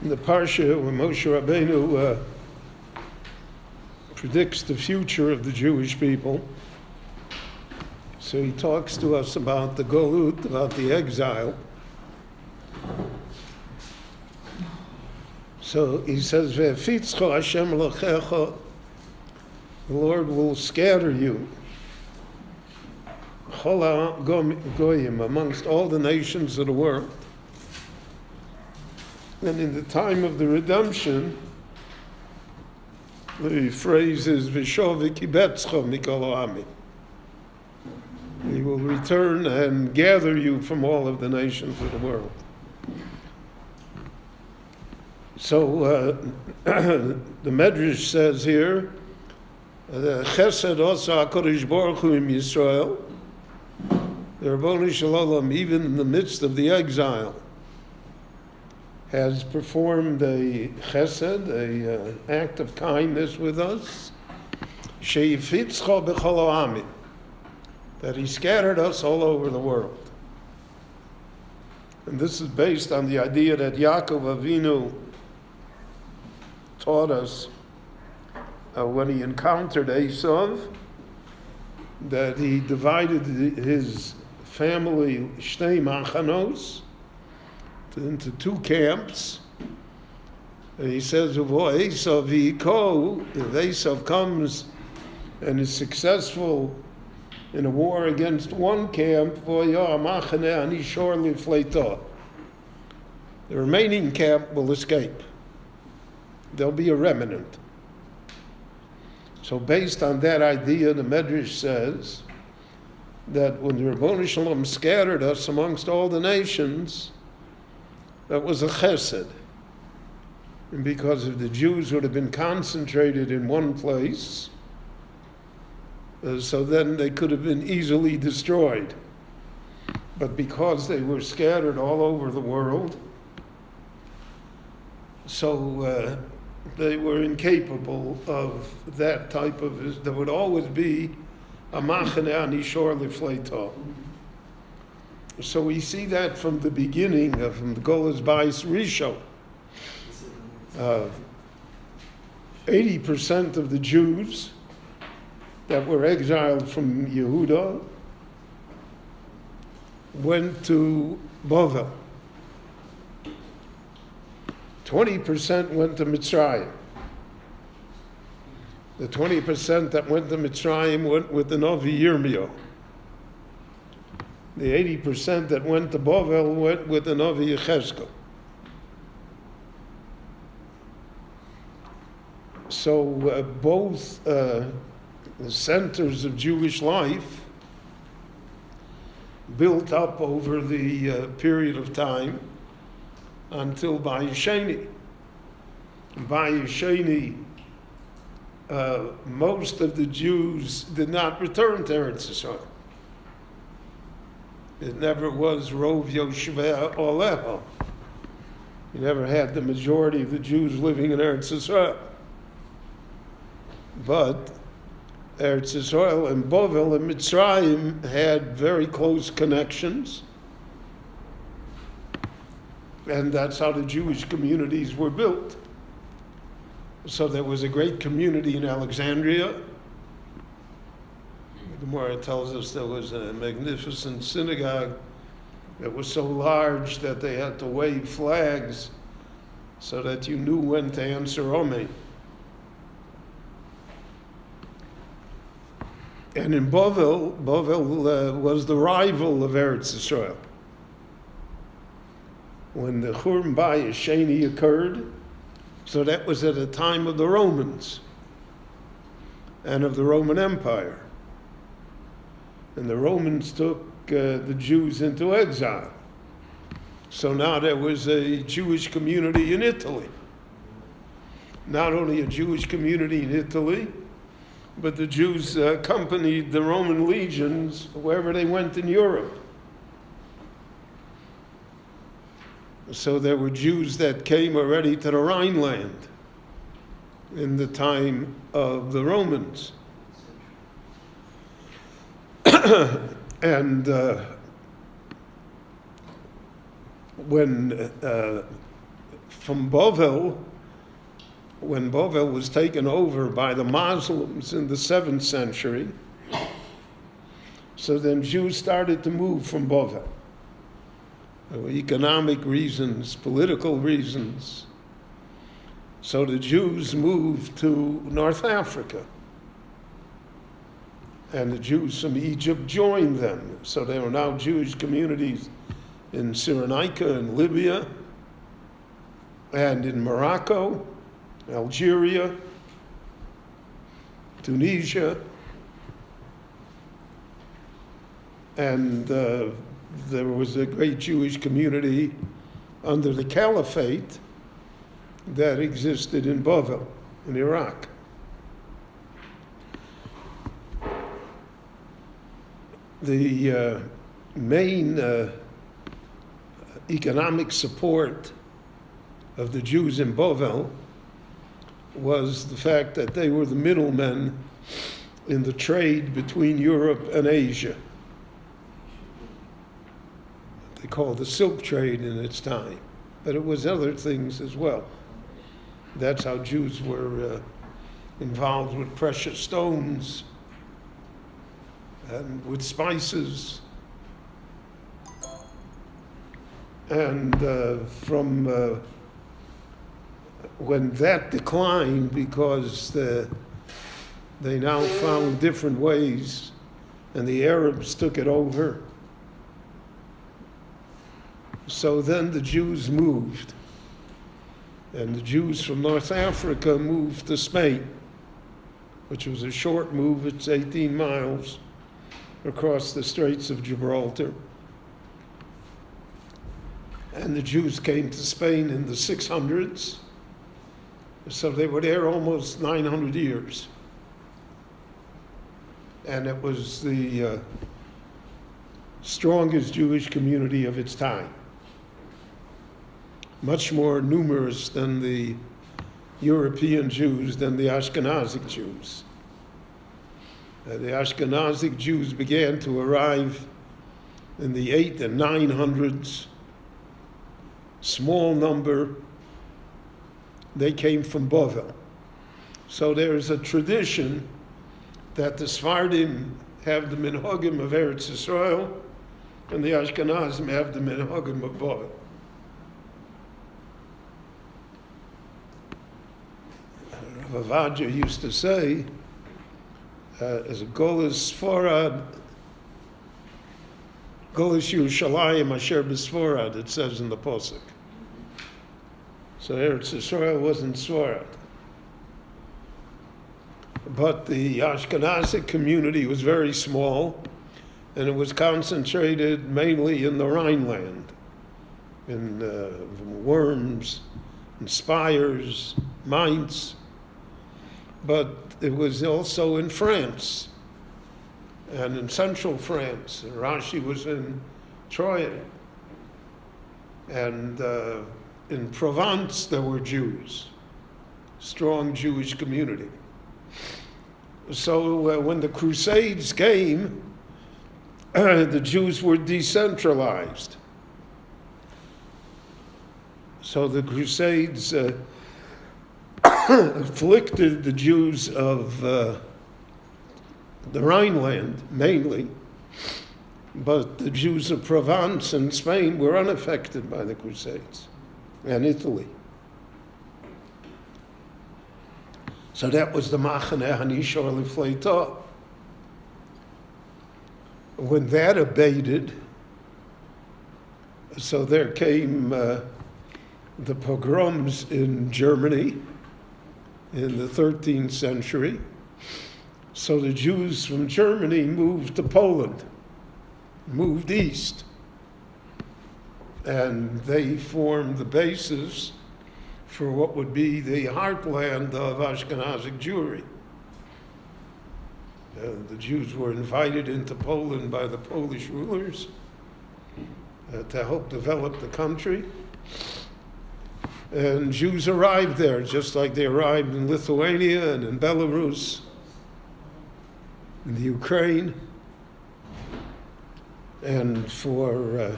In the Parsha where Moshe Rabbeinu predicts the future of the Jewish people. So he talks to us about the Golut, about the exile. So he says, "Ve'fitzcho Hashem lochecha," the Lord will scatter you, Chol goyim, amongst all the nations of the world. And in the time of the redemption, the phrase is "V'shov v'kibetzcho mikol ha'amim." He will return and gather you from all of the nations of the world. So the Medrash says here, the Chesed also HaKadosh Baruch Hu in Yisrael, the Ribono Shel Olam, even in the midst of the exile, has performed a Chesed, an act of kindness with us, She'ifitzcho b'chol ha'amim, that he scattered us all over the world. And this is based on the idea that Yaakov Avinu taught us when he encountered Esav, that he divided his family, Shtei Machanos, into two camps. And he says, if Esav comes and is successful in a war against one camp, the remaining camp will escape. There'll be a remnant. So based on that idea, the Medrash says that when the Ribono Shel Olam scattered us amongst all the nations, that was a chesed. And because if the Jews would have been concentrated in one place, so then they could have been easily destroyed. But because they were scattered all over the world, so they were incapable of that type of, there would always be a machane anishor lifleito. So we see that from the beginning, from the Golas Bais Rishon. 80% of the Jews that were exiled from Yehuda went to Bavel. 20% went to Mitzrayim. The 20% that went to Mitzrayim went with the Novi Yirmiyahu. The 80% that went to Bavel went with the Novi Yechezkel. So both the centers of Jewish life built up over the period of time until Bayis Sheni. Bayis Sheni, most of the Jews did not return to Eretz Yisrael. It never was Rov Yoshvei Oleho. You never had the majority of the Jews living in Eretz Yisrael. But Eretz Yisrael and Bavel and Mitzrayim had very close connections. And that's how the Jewish communities were built. So there was a great community in Alexandria. The Gemara tells us there was a magnificent synagogue that was so large that they had to wave flags so that you knew when to answer Amen. And in Bavel was the rival of Eretz Yisrael. When the Churban Bayis Sheni occurred, so that was at the time of the Romans and of the Roman Empire. And the Romans took the Jews into exile. So now there was a Jewish community in Italy. Not only a Jewish community in Italy, but the Jews accompanied the Roman legions wherever they went in Europe. So there were Jews that came already to the Rhineland in the time of the Romans. And when from Bovel, when Bovel was taken over by the Muslims in the 7th century. So then Jews started to move from Bovel. There were economic reasons, political reasons. So the Jews moved to North Africa. And the Jews from Egypt joined them. So there were now Jewish communities in Cyrenaica and Libya, and in Morocco, Algeria, Tunisia, and there was a great Jewish community under the Caliphate that existed in Bovel, in Iraq. The main economic support of the Jews in Bovel was the fact that they were the middlemen in the trade between Europe and Asia. They called the silk trade in its time, but it was other things as well. That's how Jews were involved with precious stones and with spices. And from when that declined, because they now found different ways, and the Arabs took it over. So then the Jews moved, and the Jews from North Africa moved to Spain, which was a short move. It's 18 miles across the Straits of Gibraltar. And the Jews came to Spain in the 600s, so they were there almost 900 years. And it was the strongest Jewish community of its time, much more numerous than the European Jews, than the Ashkenazic Jews. The Ashkenazic Jews began to arrive in the 800s and 900s. Small number, they came from Bovel. So there is a tradition that the Sephardim have the minhagim of Eretz Yisrael, and the Ashkenazim have the minhagim of Bovel. Rav Avadia used to say, as a Golas Sfarad, Golas Yerushalayim Asher B'Sfarad, it says in the Posuk. So Eretz Yisrael wasn't Sfarad. But the Ashkenazic community was very small, and it was concentrated mainly in the Rhineland, in Worms, and Spires, Mainz. But it was also in France, and in central France. And Rashi was in Troyes. And in Provence, there were Jews, strong Jewish community. So when the Crusades came, the Jews were decentralized. So the Crusades afflicted the Jews of the Rhineland mainly, but the Jews of Provence and Spain were unaffected by the Crusades, and Italy. So that was the Machaneh Hanishor Liflei Torah. When that abated, so there came the pogroms in Germany in the 13th century. So the Jews from Germany moved to Poland, moved east, and they formed the basis for what would be the heartland of Ashkenazic Jewry. The Jews were invited into Poland by the Polish rulers to help develop the country. And Jews arrived there, just like they arrived in Lithuania and in Belarus, in the Ukraine. And for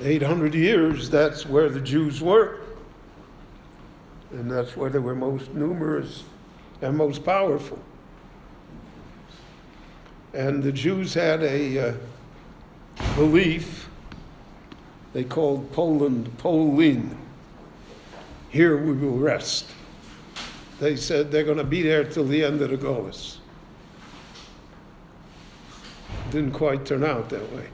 800 years, that's where the Jews were. And that's where they were most numerous and most powerful. And the Jews had a belief they called Poland, Polin. Here we will rest. They said they're going to be there till the end of the Golus. Didn't quite turn out that way.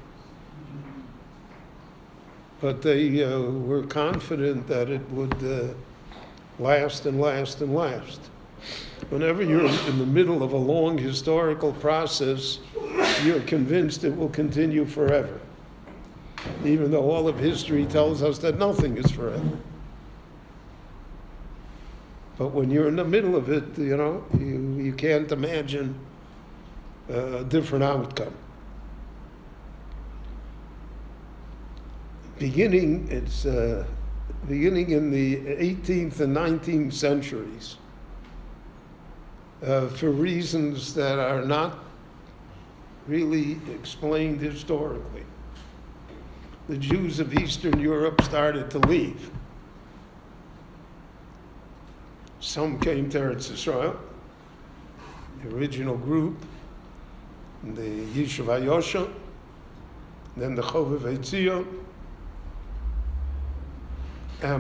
But they were confident that it would last and last and last. Whenever you're in the middle of a long historical process, you're convinced it will continue forever, even though all of history tells us that nothing is forever. But when you're in the middle of it, you can't imagine a different outcome. Beginning in the 18th and 19th centuries, for reasons that are not really explained historically, the Jews of Eastern Europe started to leave. Some came to Eretz Yisrael, the original group, the Yishuv HaYosha, then the Chovev Eitzion,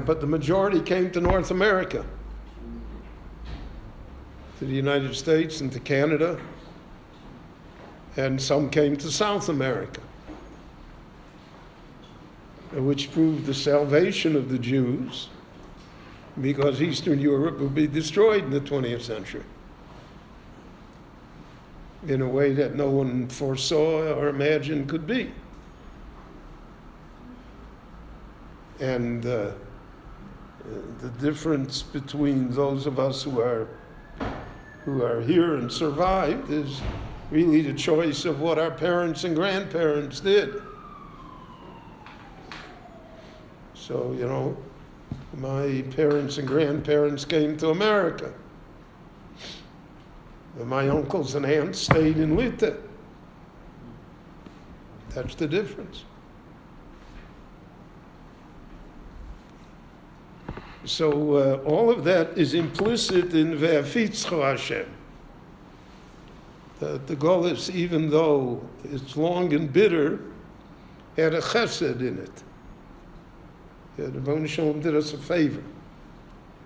but the majority came to North America, to the United States and to Canada, and some came to South America, which proved the salvation of the Jews, because Eastern Europe would be destroyed in the 20th century in a way that no one foresaw or imagined could be. And the difference between those of us who are here and survived is really the choice of what our parents and grandparents did. So, my parents and grandparents came to America. And my uncles and aunts stayed in Lita. That's the difference. So all of that is implicit in Ve'afitzcho Hashem. The Golus, even though it's long and bitter, had a chesed in it. The Rebbeinu Shalom did us a favor,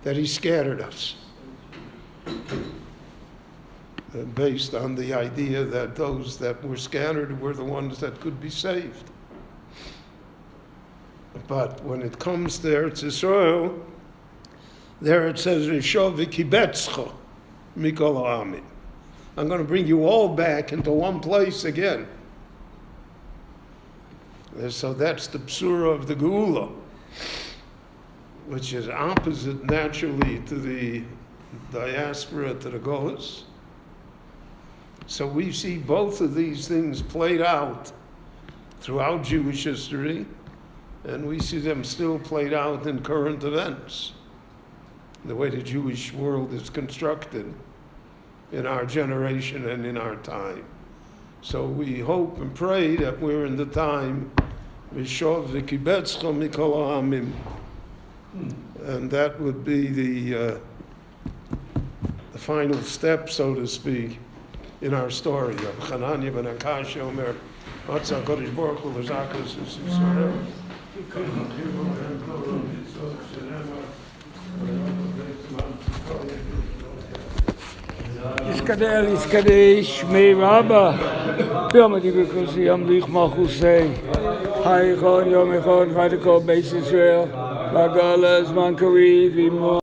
that he scattered us, based on the idea that those that were scattered were the ones that could be saved. But when it comes to Eretz Yisrael, there it says, Risho v'kibetzcho mikol ha'amim. I'm going to bring you all back into one place again. And so that's the psura of the Geula, which is opposite naturally to the diaspora, to the Golus. So we see both of these things played out throughout Jewish history, and we see them still played out in current events, the way the Jewish world is constructed in our generation and in our time. So we hope and pray that we're in the time, V'shov v'kibetzcho mikol ha'amim, and that would be the final step, so to speak, in our story of Chananya ben Akash Omer, Matzah Kodesh Baruch Hu L'Zakas Yisrael. Iskadesh, me Rabba, Yom Adibikos, Yom Lich Machusei, Haychon, Yom Echon, Chadikol, Beis Yisrael, Vagala, Zman Karev,